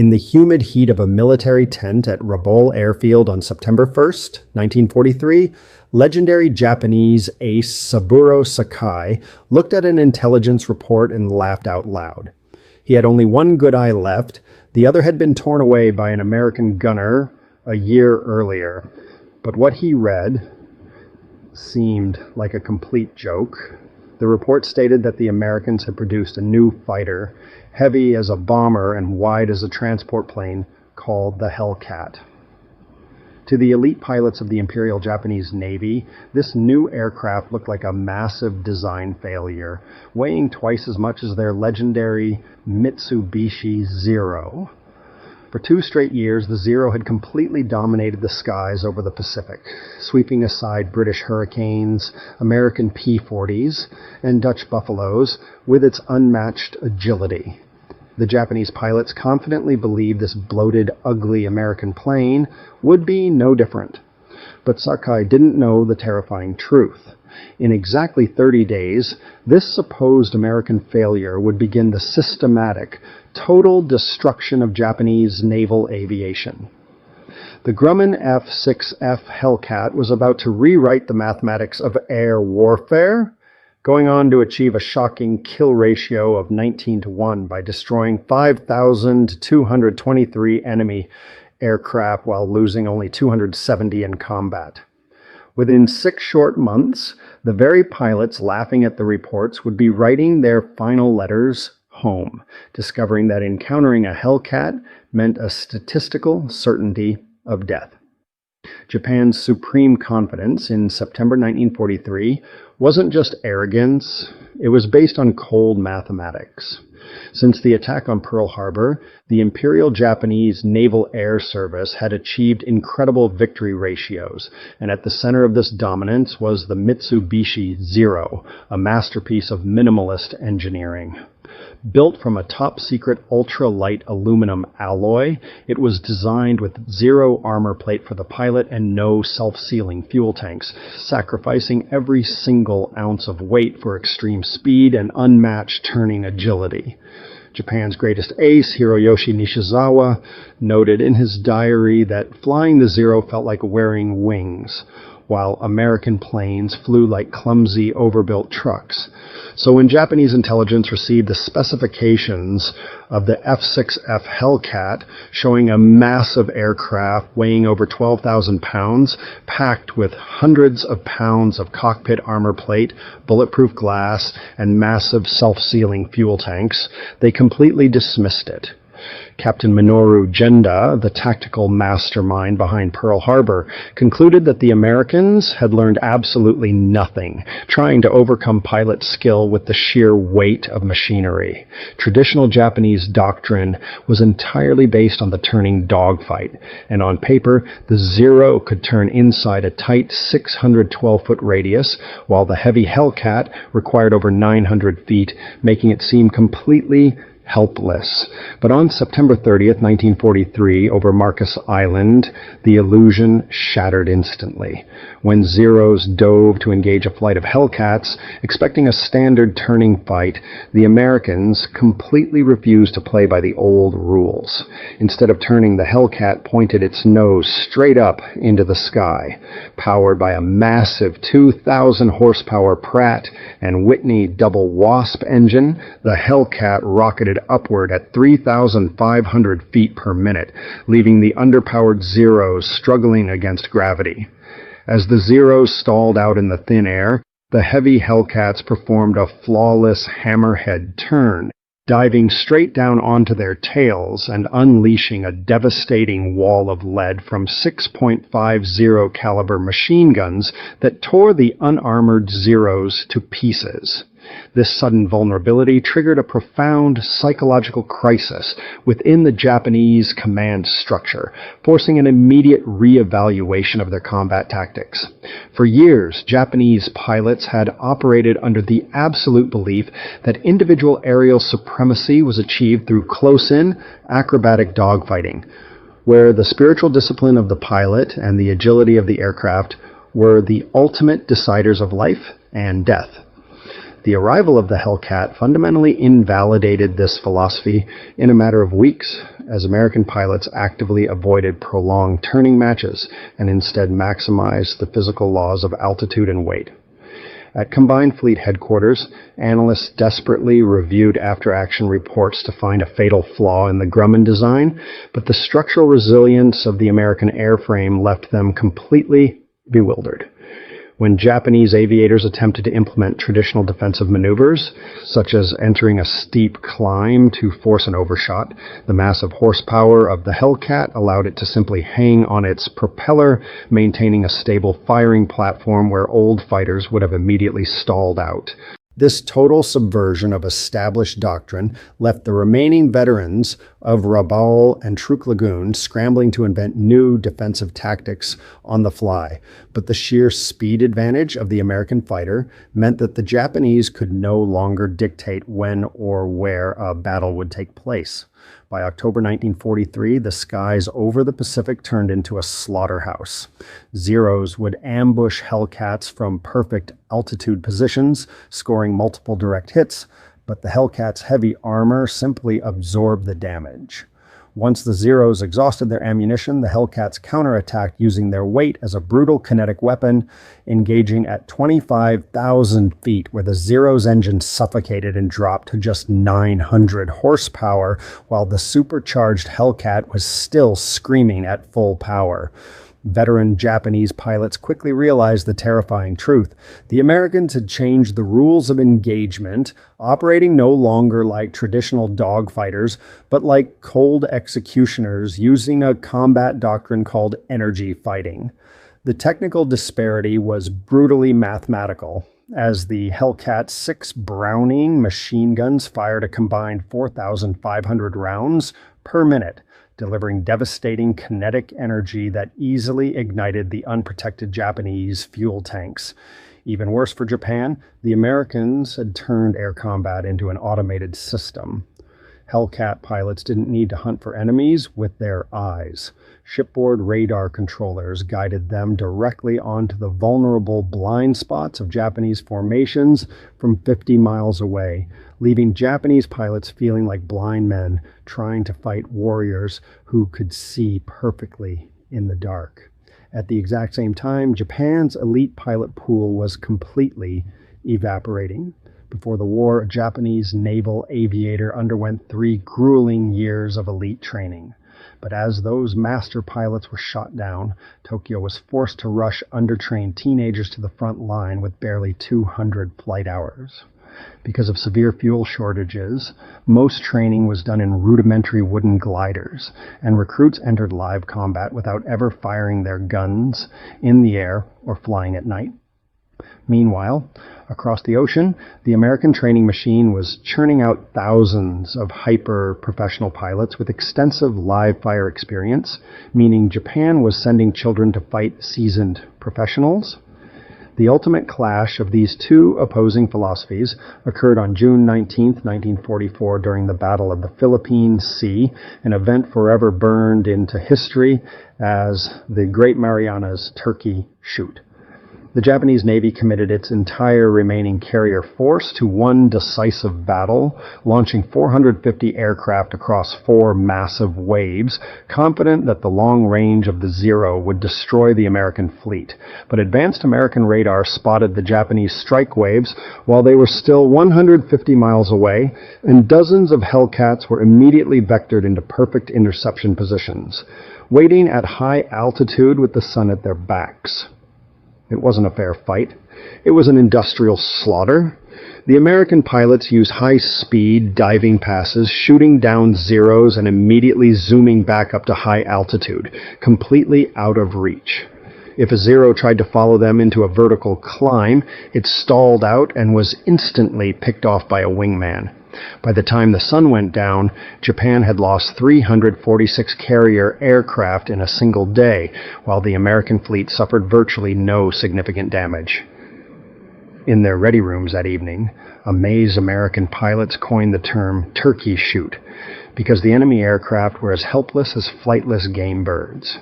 In the humid heat of a military tent at Rabaul Airfield on September 1st, 1943, legendary Japanese ace Saburo Sakai looked at an intelligence report and laughed out loud. He had only one good eye left. The other had been torn away by an American gunner a year earlier. But what he read seemed like a complete joke. The report stated that the Americans had produced a new fighter, heavy as a bomber and wide as a transport plane, called the Hellcat. To the elite pilots of the Imperial Japanese Navy, this new aircraft looked like a massive design failure, weighing twice as much as their legendary Mitsubishi Zero. For 2 straight years, the Zero had completely dominated the skies over the Pacific, sweeping aside British Hurricanes, American P-40s, and Dutch Buffaloes with its unmatched agility. The Japanese pilots confidently believed this bloated, ugly American plane would be no different. But Sakai didn't know the terrifying truth. In exactly 30 days, this supposed American failure would begin the systematic, total destruction of Japanese naval aviation. The Grumman F6F Hellcat was about to rewrite the mathematics of air warfare, going on to achieve a shocking kill ratio of 19-1 by destroying 5,223 enemy aircraft while losing only 270 in combat. Within 6 short months, the very pilots laughing at the reports would be writing their final letters home, discovering that encountering a Hellcat meant a statistical certainty of death. Japan's supreme confidence in September 1943 wasn't just arrogance, it was based on cold mathematics. Since the attack on Pearl Harbor, the Imperial Japanese Naval Air Service had achieved incredible victory ratios, and at the center of this dominance was the Mitsubishi Zero, a masterpiece of minimalist engineering. Built from a top-secret ultra-light aluminum alloy, it was designed with zero armor plate for the pilot and no self-sealing fuel tanks, sacrificing every single ounce of weight for extreme speed and unmatched turning agility. Japan's greatest ace, Hiroyoshi Nishizawa, noted in his diary that flying the Zero felt like wearing wings, while American planes flew like clumsy, overbuilt trucks. So when Japanese intelligence received the specifications of the F6F Hellcat, showing a massive aircraft weighing over 12,000 pounds, packed with hundreds of pounds of cockpit armor plate, bulletproof glass, and massive self-sealing fuel tanks, they completely dismissed it. Captain Minoru Genda, the tactical mastermind behind Pearl Harbor, concluded that the Americans had learned absolutely nothing, trying to overcome pilot skill with the sheer weight of machinery. Traditional Japanese doctrine was entirely based on the turning dogfight, and on paper, the Zero could turn inside a tight 612-foot radius, while the heavy Hellcat required over 900 feet, making it seem completely helpless. But on September 30th, 1943, over Marcus Island, the illusion shattered instantly. When Zeros dove to engage a flight of Hellcats, expecting a standard turning fight, the Americans completely refused to play by the old rules. Instead of turning, the Hellcat pointed its nose straight up into the sky. Powered by a massive 2,000 horsepower Pratt and Whitney double Wasp engine, the Hellcat rocketed upward at 3,500 feet per minute, leaving the underpowered Zeros struggling against gravity. As the Zeros stalled out in the thin air, the heavy Hellcats performed a flawless hammerhead turn, diving straight down onto their tails and unleashing a devastating wall of lead from 6.50 caliber machine guns that tore the unarmored Zeros to pieces. This sudden vulnerability triggered a profound psychological crisis within the Japanese command structure, forcing an immediate re-evaluation of their combat tactics. For years, Japanese pilots had operated under the absolute belief that individual aerial supremacy was achieved through close-in, acrobatic dogfighting, where the spiritual discipline of the pilot and the agility of the aircraft were the ultimate deciders of life and death. The arrival of the Hellcat fundamentally invalidated this philosophy in a matter of weeks, as American pilots actively avoided prolonged turning matches and instead maximized the physical laws of altitude and weight. At Combined Fleet Headquarters, analysts desperately reviewed after-action reports to find a fatal flaw in the Grumman design, but the structural resilience of the American airframe left them completely bewildered. When Japanese aviators attempted to implement traditional defensive maneuvers, such as entering a steep climb to force an overshot, the massive horsepower of the Hellcat allowed it to simply hang on its propeller, maintaining a stable firing platform where old fighters would have immediately stalled out. This total subversion of established doctrine left the remaining veterans of Rabaul and Truk Lagoon scrambling to invent new defensive tactics on the fly. But the sheer speed advantage of the American fighter meant that the Japanese could no longer dictate when or where a battle would take place. By October 1943, the skies over the Pacific turned into a slaughterhouse. Zeros would ambush Hellcats from perfect altitude positions, scoring multiple direct hits, but the Hellcat's heavy armor simply absorbed the damage. Once the Zeros exhausted their ammunition, the Hellcats counterattacked using their weight as a brutal kinetic weapon, engaging at 25,000 feet, where the Zero's engine suffocated and dropped to just 900 horsepower, while the supercharged Hellcat was still screaming at full power. Veteran Japanese pilots quickly realized the terrifying truth. The Americans had changed the rules of engagement, operating no longer like traditional dogfighters, but like cold executioners using a combat doctrine called energy fighting. The technical disparity was brutally mathematical, as the Hellcat's 6 Browning machine guns fired a combined 4,500 rounds per minute, delivering devastating kinetic energy that easily ignited the unprotected Japanese fuel tanks. Even worse for Japan, the Americans had turned air combat into an automated system. Hellcat pilots didn't need to hunt for enemies with their eyes. Shipboard radar controllers guided them directly onto the vulnerable blind spots of Japanese formations from 50 miles away, leaving Japanese pilots feeling like blind men trying to fight warriors who could see perfectly in the dark. At the exact same time, Japan's elite pilot pool was completely evaporating. Before the war, a Japanese naval aviator underwent 3 grueling years of elite training. But as those master pilots were shot down, Tokyo was forced to rush undertrained teenagers to the front line with barely 200 flight hours. Because of severe fuel shortages, most training was done in rudimentary wooden gliders, and recruits entered live combat without ever firing their guns in the air or flying at night. Meanwhile, across the ocean, the American training machine was churning out thousands of hyper-professional pilots with extensive live-fire experience, meaning Japan was sending children to fight seasoned professionals. The ultimate clash of these two opposing philosophies occurred on June 19, 1944, during the Battle of the Philippine Sea, an event forever burned into history as the Great Marianas Turkey Shoot. The Japanese Navy committed its entire remaining carrier force to one decisive battle, launching 450 aircraft across 4 massive waves, confident that the long range of the Zero would destroy the American fleet. But advanced American radar spotted the Japanese strike waves while they were still 150 miles away, and dozens of Hellcats were immediately vectored into perfect interception positions, waiting at high altitude with the sun at their backs. It wasn't a fair fight. It was an industrial slaughter. The American pilots used high-speed diving passes, shooting down Zeros and immediately zooming back up to high altitude, completely out of reach. If a Zero tried to follow them into a vertical climb, it stalled out and was instantly picked off by a wingman. By the time the sun went down, Japan had lost 346 carrier aircraft in a single day, while the American fleet suffered virtually no significant damage. In their ready rooms that evening, amazed American pilots coined the term "turkey shoot," because the enemy aircraft were as helpless as flightless game birds.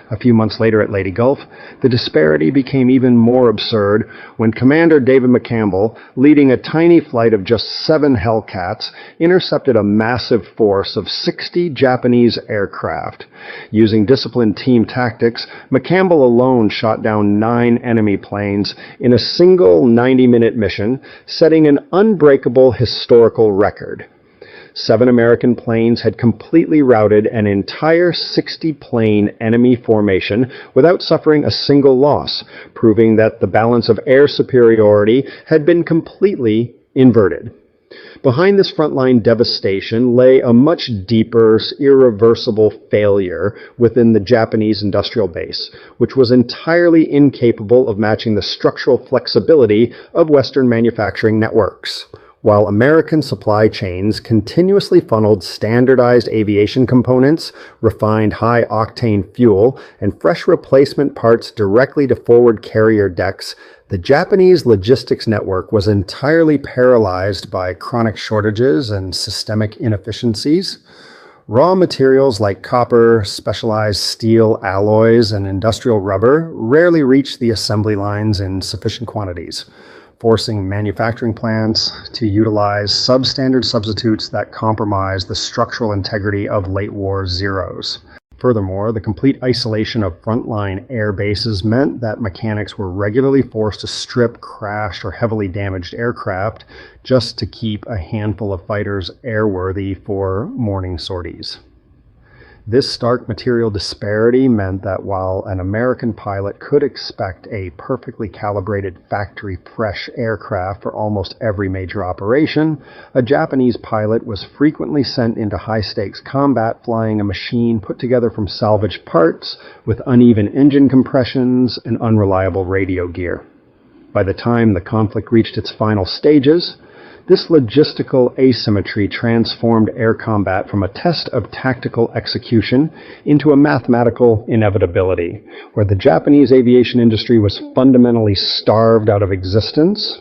A few months later at Leyte Gulf, the disparity became even more absurd when Commander David McCampbell, leading a tiny flight of just 7 Hellcats, intercepted a massive force of 60 Japanese aircraft. Using disciplined team tactics, McCampbell alone shot down 9 enemy planes in a single 90-minute mission, setting an unbreakable historical record. 7 American planes had completely routed an entire 60-plane enemy formation without suffering a single loss, proving that the balance of air superiority had been completely inverted. Behind this frontline devastation lay a much deeper, irreversible failure within the Japanese industrial base, which was entirely incapable of matching the structural flexibility of Western manufacturing networks. While American supply chains continuously funneled standardized aviation components, refined high-octane fuel, and fresh replacement parts directly to forward carrier decks, the Japanese logistics network was entirely paralyzed by chronic shortages and systemic inefficiencies. Raw materials like copper, specialized steel alloys, and industrial rubber rarely reached the assembly lines in sufficient quantities, forcing manufacturing plants to utilize substandard substitutes that compromise the structural integrity of late war Zeros. Furthermore, the complete isolation of frontline air bases meant that mechanics were regularly forced to strip crashed or heavily damaged aircraft just to keep a handful of fighters airworthy for morning sorties. This stark material disparity meant that while an American pilot could expect a perfectly calibrated factory-fresh aircraft for almost every major operation, a Japanese pilot was frequently sent into high-stakes combat flying a machine put together from salvaged parts with uneven engine compressions and unreliable radio gear. By the time the conflict reached its final stages, this logistical asymmetry transformed air combat from a test of tactical execution into a mathematical inevitability, where the Japanese aviation industry was fundamentally starved out of existence